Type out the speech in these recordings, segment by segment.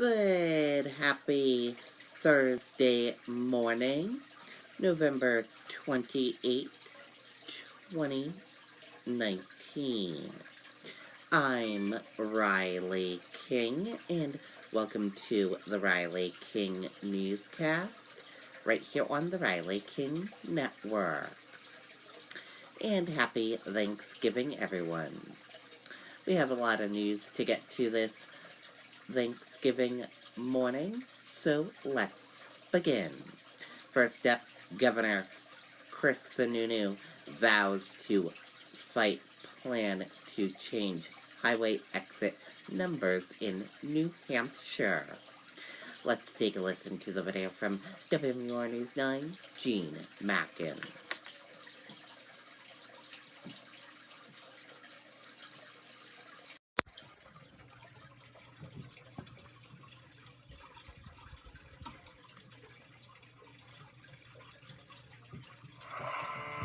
Good, happy Thursday morning, November 28th, 2019. I'm Riley King, and welcome to the Riley King Newscast, right here on the Riley King Network. And happy Thanksgiving, everyone. We have a lot of news to get to this Thanksgiving morning, so let's begin. First up, Governor Chris Sununu vows to fight plan to change highway exit numbers in New Hampshire. Let's take a listen to the video from WMUR News 9, Gene Mackin.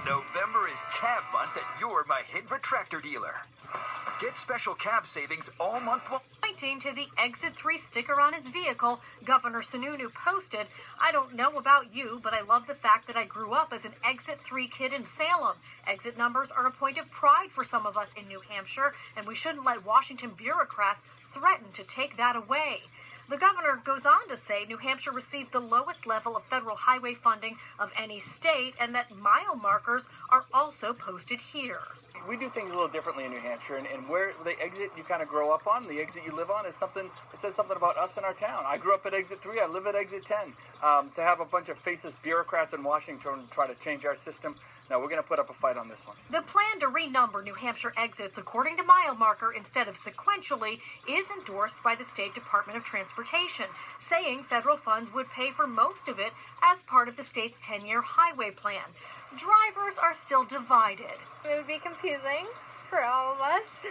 November is cab month at your My Hidra tractor dealer. Get special cab savings all month long. Pointing to the Exit 3 sticker on his vehicle, Governor Sununu posted, "I don't know about you, but I love the fact that I grew up as an Exit 3 kid in Salem. Exit numbers are a point of pride for some of us in New Hampshire, and we shouldn't let Washington bureaucrats threaten to take that away." The governor goes on to say New Hampshire received the lowest level of federal highway funding of any state and that mile markers are also posted here. We do things a little differently in New Hampshire, and where the exit you kind of grow up on, the exit you live on, is something, it says something about us and our town. I grew up at exit 3, I live at exit 10. To have a bunch of faceless bureaucrats in Washington try to change our system, no, we're going to put up a fight on this one. The plan to renumber New Hampshire exits according to mile marker instead of sequentially is endorsed by the State Department of Transportation, saying federal funds would pay for most of it as part of the state's 10-year highway plan. Drivers are still divided. It would be confusing for all of us,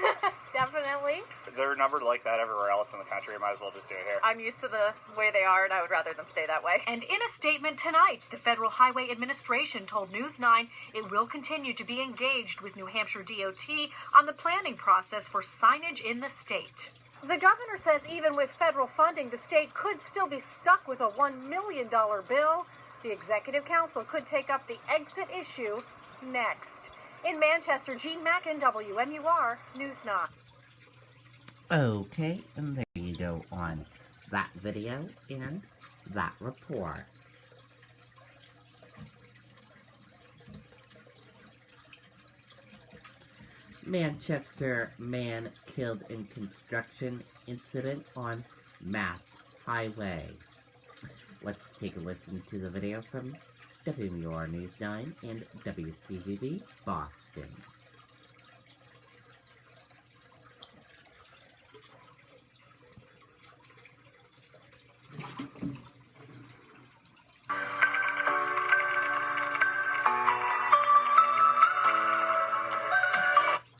definitely. They're numbered like that everywhere else in the country. I might as well just do it here. I'm used to the way they are, and I would rather them stay that way. And in a statement tonight, the Federal Highway Administration told News 9 it will continue to be engaged with New Hampshire DOT on the planning process for signage in the state. The governor says even with federal funding, the state could still be stuck with a $1 million bill. The Executive Council could take up the exit issue next. In Manchester, Gene Mackin, WMUR News 9. Okay, and there you go on that video and that report. Manchester man killed in construction incident on Mass Highway. Let's take a listen to the video from WMUR News 9 and WCVB Boston.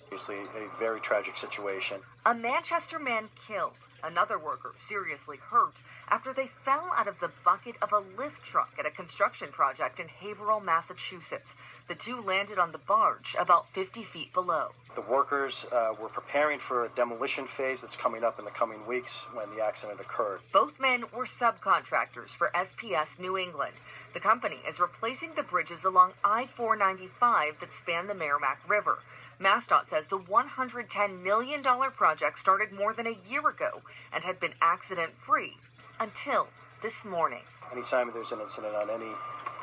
Obviously, a very tragic situation. A Manchester man killed, another worker seriously hurt after they fell out of the bucket of a lift truck at a construction project in Haverhill, Massachusetts. The two landed on the barge about 50 feet below. The workers were preparing for a demolition phase that's coming up in the coming weeks when the accident occurred. Both men were subcontractors for SPS New England. The company is replacing the bridges along I-495 that span the Merrimack River. MassDOT says the $110 million project started more than a year ago and had been accident-free until this morning. Anytime there's an incident on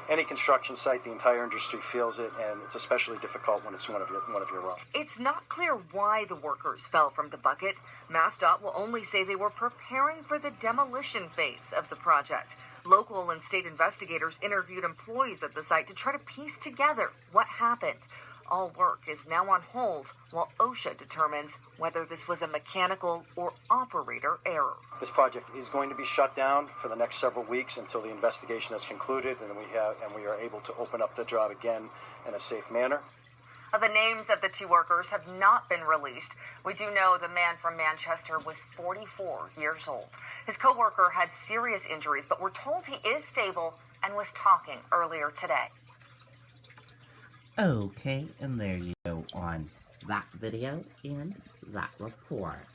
any construction site, the entire industry feels it, and it's especially difficult when it's one of your own. It's not clear why the workers fell from the bucket. MassDOT will only say they were preparing for the demolition phase of the project. Local and state investigators interviewed employees at the site to try to piece together what happened. All work is now on hold while OSHA determines whether this was a mechanical or operator error. This project is going to be shut down for the next several weeks until the investigation is concluded, and we are able to open up the job again in a safe manner. The names of the two workers have not been released. We do know the man from Manchester was 44 years old. His coworker had serious injuries, but we're told he is stable and was talking earlier today. Okay, and there you go on that video and that report.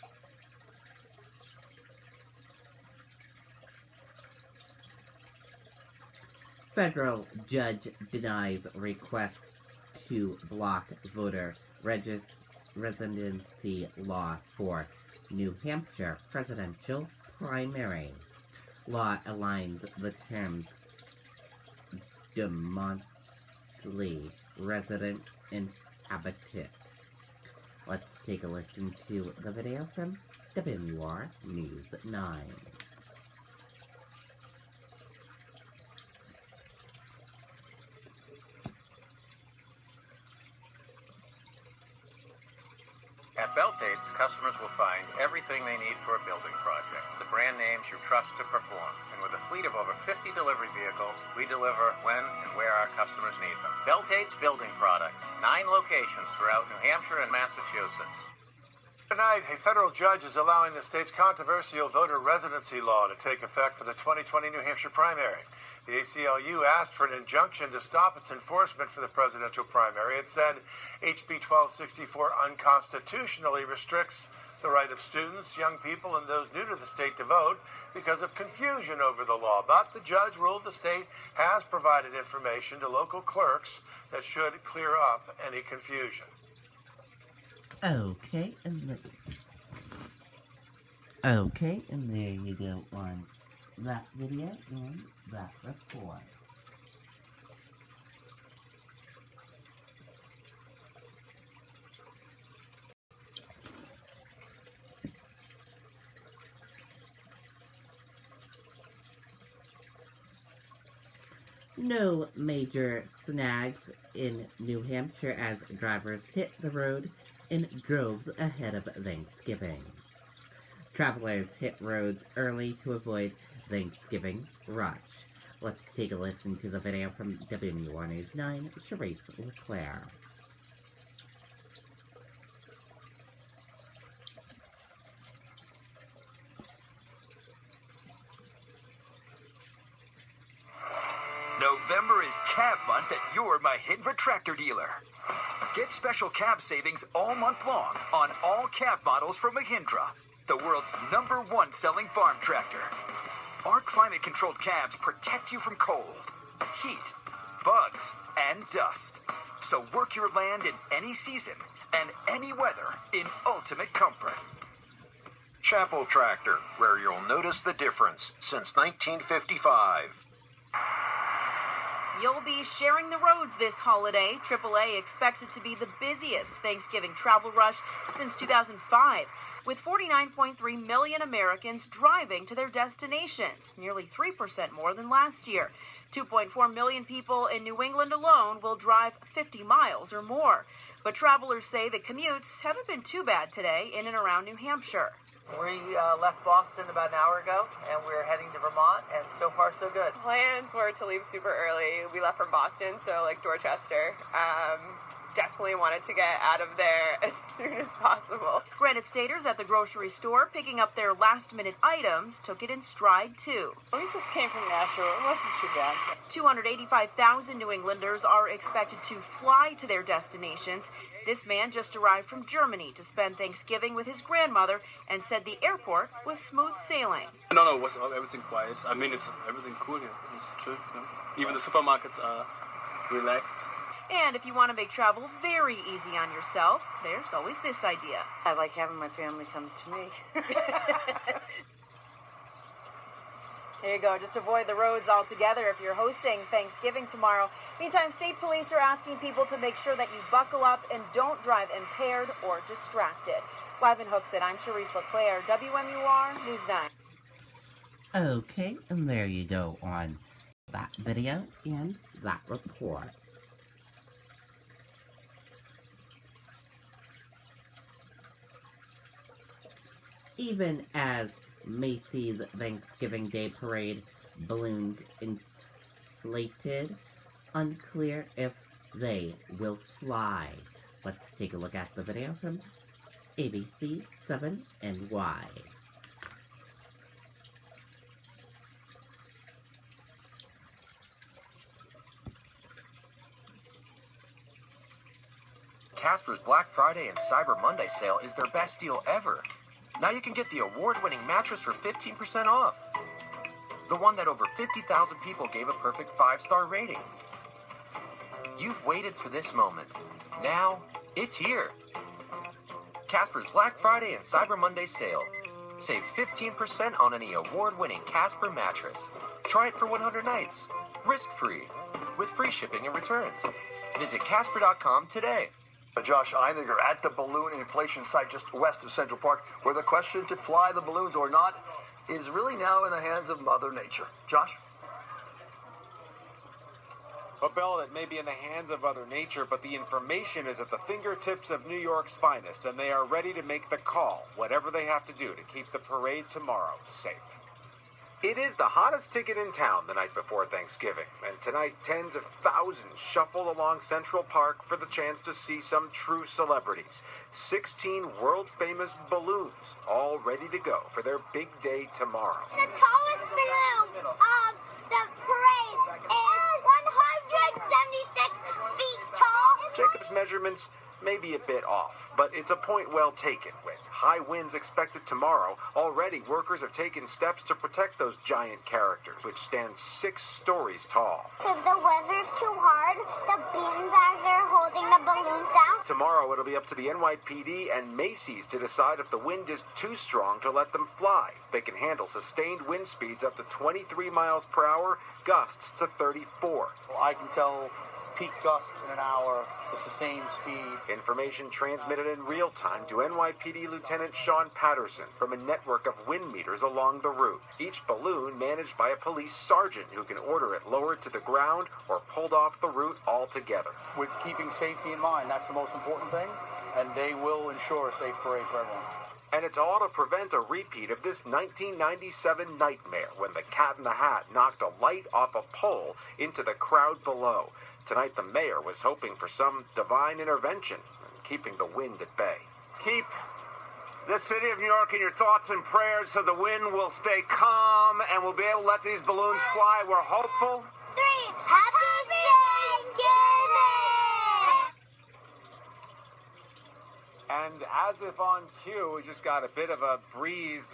Federal judge denies request to block voter residency law for New Hampshire presidential primary. Law aligns the terms monthly resident inhabitant. Let's take a listen to the video from WR News 9. At Beltates, customers will find everything they need for a building project. The brand names you trust to perform. And with a fleet of over 50 delivery vehicles, we deliver when and where our customers need them. Beltates Building Products. 9 locations throughout New Hampshire and Massachusetts. Tonight, a federal judge is allowing the state's controversial voter residency law to take effect for the 2020 New Hampshire primary. The ACLU asked for an injunction to stop its enforcement for the presidential primary. It said HB 1264 unconstitutionally restricts the right of students, young people, and those new to the state to vote because of confusion over the law. But the judge ruled the state has provided information to local clerks that should clear up any confusion. Okay, and there you go on that video and that report. No major snags in New Hampshire as drivers hit the road in droves ahead of Thanksgiving. Travelers hit roads early to avoid Thanksgiving rush. Let's take a listen to the video from WR News 9, Charisse LeClaire. November is cab month at your Mahindra tractor dealer. Get special cab savings all month long on all cab models from Mahindra, the world's #1 selling farm tractor. Our climate-controlled cabs protect you from cold, heat, bugs, and dust. So work your land in any season and any weather in ultimate comfort. Chapel Tractor, where you'll notice the difference since 1955. You'll be sharing the roads this holiday. AAA expects it to be the busiest Thanksgiving travel rush since 2005, with 49.3 million Americans driving to their destinations, nearly 3% more than last year. 2.4 million people in New England alone will drive 50 miles or more. But travelers say the commutes haven't been too bad today in and around New Hampshire. We left Boston about an hour ago, and we're heading to Vermont, and so far so good. Plans were to leave super early. We left from Boston, so like Dorchester. Definitely wanted to get out of there as soon as possible. Granite Staters at the grocery store picking up their last-minute items took it in stride, too. We just came from Nashville. It wasn't too bad. 285,000 New Englanders are expected to fly to their destinations. This man just arrived from Germany to spend Thanksgiving with his grandmother and said the airport was smooth sailing. No, it was everything quiet. I mean, it's everything cool here. It's true. You know? Even the supermarkets are relaxed. And if you want to make travel very easy on yourself, there's always this idea. I like having my family come to me. There you go. Just avoid the roads altogether if you're hosting Thanksgiving tomorrow. Meantime, state police are asking people to make sure that you buckle up and don't drive impaired or distracted. Live in Hooksett, I'm Charisse LeClaire, WMUR News 9. Okay, and there you go on that video and that report. Even as Macy's Thanksgiving Day Parade balloons inflated, unclear if they will fly. Let's take a look at the video from ABC 7NY. Casper's Black Friday and Cyber Monday sale is their best deal ever. Now you can get the award-winning mattress for 15% off. The one that over 50,000 people gave a perfect 5-star rating. You've waited for this moment. Now, it's here. Casper's Black Friday and Cyber Monday sale. Save 15% on any award-winning Casper mattress. Try it for 100 nights, risk-free, with free shipping and returns. Visit Casper.com today. Josh Einiger at the balloon inflation site just west of Central Park, where the question to fly the balloons or not is really now in the hands of Mother Nature. Josh? Well, Bill, it may be in the hands of Mother Nature, but the information is at the fingertips of New York's finest, and they are ready to make the call, whatever they have to do to keep the parade tomorrow safe. It is the hottest ticket in town the night before Thanksgiving, and tonight tens of thousands shuffle along Central Park for the chance to see some true celebrities. 16 world-famous balloons, all ready to go for their big day tomorrow. The tallest balloon of the parade is 176 feet tall. Jacob's measurements may be a bit off, but it's a point well taken. With high winds expected tomorrow, already workers have taken steps to protect those giant characters, which stand 6 stories tall. If the weather's too hard, the beanbags are holding the balloons down. Tomorrow it'll be up to the NYPD and Macy's to decide if the wind is too strong to let them fly. They can handle sustained wind speeds up to 23 miles per hour, gusts to 34. Well, I can tell peak gust in an hour, the sustained speed. Information transmitted in real time to NYPD Lieutenant Sean Patterson from a network of wind meters along the route. Each balloon managed by a police sergeant who can order it lowered to the ground or pulled off the route altogether. With keeping safety in mind, that's the most important thing, and they will ensure a safe parade for everyone. And it's all to prevent a repeat of this 1997 nightmare when the Cat in the Hat knocked a light off a pole into the crowd below. Tonight, the mayor was hoping for some divine intervention and keeping the wind at bay. Keep the city of New York in your thoughts and prayers so the wind will stay calm and we'll be able to let these balloons fly. We're hopeful. 3. Happy Thanksgiving! And as if on cue, we just got a bit of a breeze,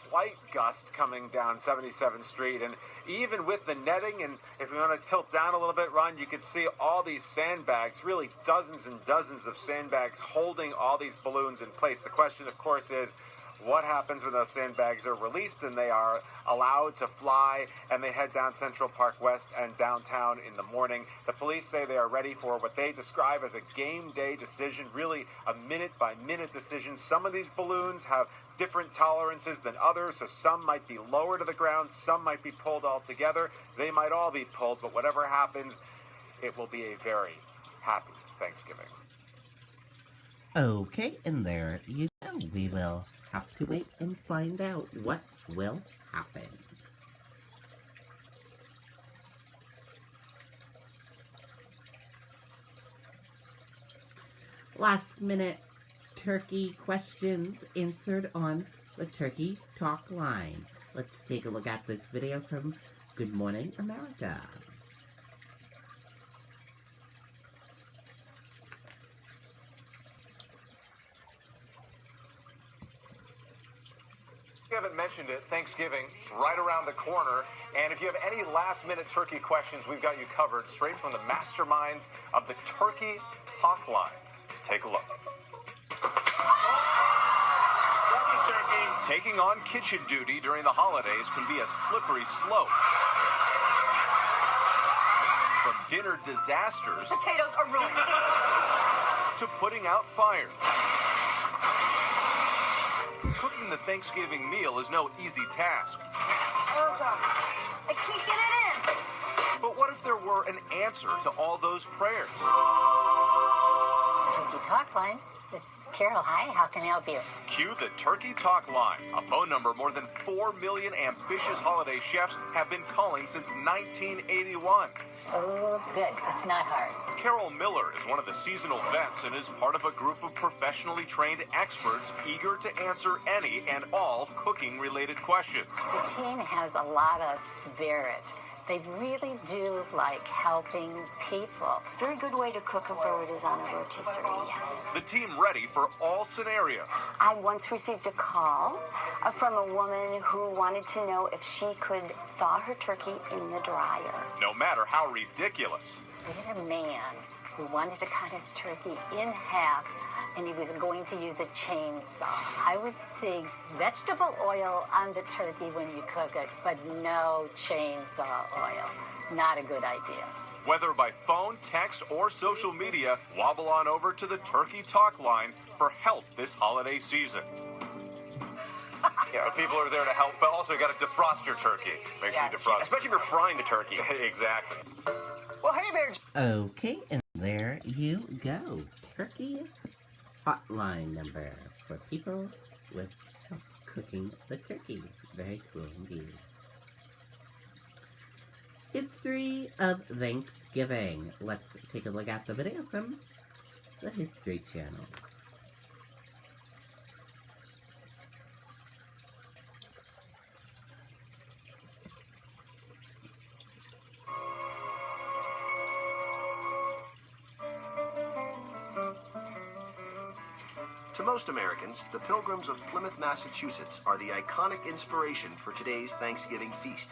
slight gusts coming down 77th Street. And even with the netting, and if we want to tilt down a little bit, Ron, you can see all these sandbags, really dozens and dozens of sandbags holding all these balloons in place. The question, of course, is what happens when those sandbags are released and they are allowed to fly and they head down Central Park West and downtown in the morning? The police say they are ready for what they describe as a game day decision, really a minute-by-minute decision. Some of these balloons have different tolerances than others, so some might be lower to the ground, some might be pulled all together. They might all be pulled, but whatever happens, it will be a very happy Thanksgiving. Okay, and there you go. We will have to wait and find out what will happen. Last minute turkey questions answered on the Turkey Talk line. Let's take a look at this video from Good Morning America. We haven't mentioned it, Thanksgiving right around the corner. And if you have any last-minute turkey questions, we've got you covered straight from the masterminds of the Turkey Talk line. Take a look. Taking on kitchen duty during the holidays can be a slippery slope. From dinner disasters Potatoes are ruined. to putting out fires. Cooking the Thanksgiving meal is no easy task. Oh, God. I can't get it in. But what if there were an answer to all those prayers? Turkey Talk Line. This is Carol. Hi, how can I help you? Cue the Turkey Talk line, a phone number more than 4 million ambitious holiday chefs have been calling since 1981. Oh, good. It's not hard. Carol Miller is one of the seasonal vets and is part of a group of professionally trained experts eager to answer any and all cooking-related questions. The team has a lot of spirit. They really do like helping people. Very good way to cook a bird is on a rotisserie, yes. The team ready for all scenarios. I once received a call from a woman who wanted to know if she could thaw her turkey in the dryer. No matter how ridiculous. We had a man who wanted to cut his turkey in half, and he was going to use a chainsaw. I would see vegetable oil on the turkey when you cook it, but no chainsaw oil. Not a good idea. Whether by phone, text, or social media, wobble on over to the Turkey Talk line for help this holiday season. Yeah, people are there to help, but also you got to defrost your turkey. Make sure you defrost. Especially if you're frying the turkey. Exactly. Well, hey there. Okay, and there you go. Turkey hotline number for people with help cooking the turkey. Very cool indeed. History of Thanksgiving. Let's take a look at the video from the History Channel. To most Americans, the Pilgrims of Plymouth, Massachusetts are the iconic inspiration for today's Thanksgiving feast.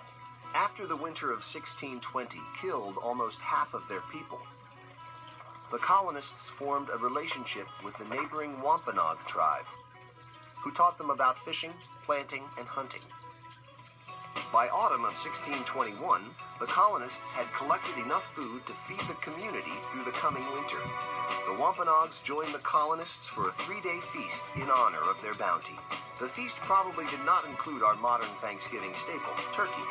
After the winter of 1620 killed almost half of their people, the colonists formed a relationship with the neighboring Wampanoag tribe, who taught them about fishing, planting, and hunting. By autumn of 1621, the colonists had collected enough food to feed the community through the coming winter. The Wampanoags joined the colonists for a 3-day feast in honor of their bounty. The feast probably did not include our modern Thanksgiving staple, turkey.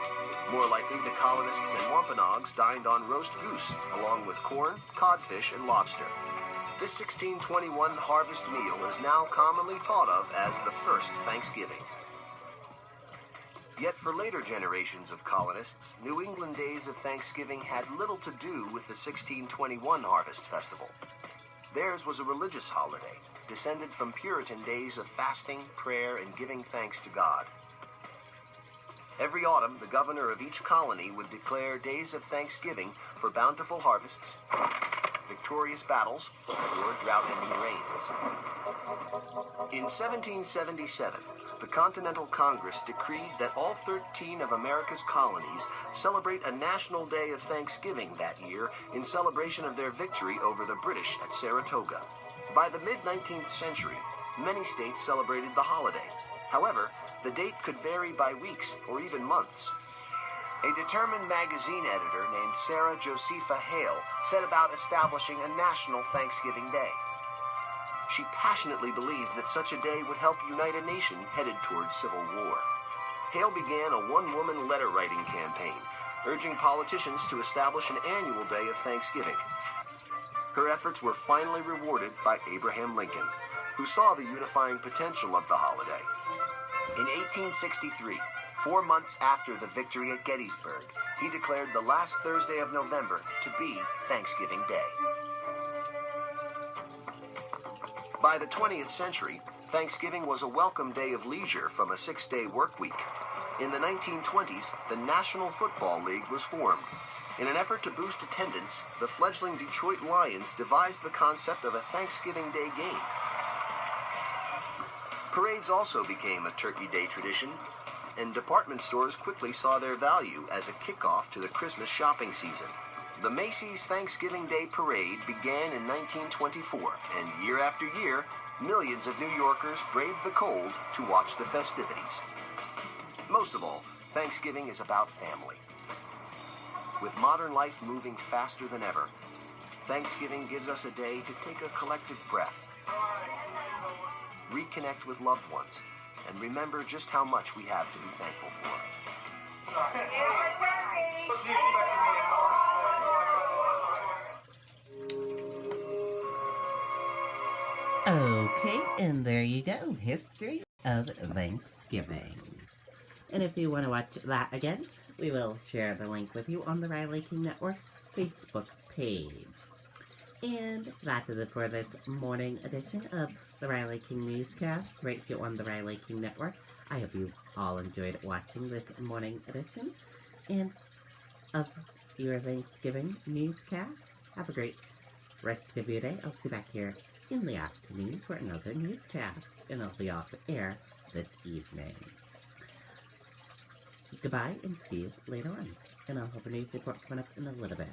More likely, the colonists and Wampanoags dined on roast goose, along with corn, codfish, and lobster. This 1621 harvest meal is now commonly thought of as the first Thanksgiving. Yet for later generations of colonists, New England days of Thanksgiving had little to do with the 1621 Harvest Festival. Theirs was a religious holiday, descended from Puritan days of fasting, prayer, and giving thanks to God. Every autumn, the governor of each colony would declare days of thanksgiving for bountiful harvests, victorious battles, or drought-ending rains. In 1777, the Continental Congress decreed that all 13 of America's colonies celebrate a national day of Thanksgiving that year in celebration of their victory over the British at Saratoga. By the mid-19th century, many states celebrated the holiday. However, the date could vary by weeks or even months. A determined magazine editor named Sarah Josepha Hale set about establishing a national Thanksgiving Day. She passionately believed that such a day would help unite a nation headed towards civil war. Hale began a one-woman letter-writing campaign, urging politicians to establish an annual day of Thanksgiving. Her efforts were finally rewarded by Abraham Lincoln, who saw the unifying potential of the holiday. In 1863, 4 months after the victory at Gettysburg, he declared the last Thursday of November to be Thanksgiving Day. By the 20th century, Thanksgiving was a welcome day of leisure from a 6-day work week. In the 1920s, the National Football League was formed. In an effort to boost attendance, the fledgling Detroit Lions devised the concept of a Thanksgiving Day game. Parades also became a Turkey Day tradition, and department stores quickly saw their value as a kickoff to the Christmas shopping season. The Macy's Thanksgiving Day Parade began in 1924, and year after year, millions of New Yorkers braved the cold to watch the festivities. Most of all, Thanksgiving is about family. With modern life moving faster than ever, Thanksgiving gives us a day to take a collective breath, reconnect with loved ones, and remember just how much we have to be thankful for. Okay, and there you go. History of Thanksgiving. And if you want to watch that again, we will share the link with you on the Riley King Network Facebook page. And that is it for this morning edition of the Riley King Newscast, right here on the Riley King Network. I hope you all enjoyed watching this morning edition. And of your Thanksgiving newscast. Have a great rest of your day. I'll see you back here in the afternoon for another newscast, and I'll be off the air this evening. Goodbye, and see you later on. And I'll have a news report coming up in a little bit.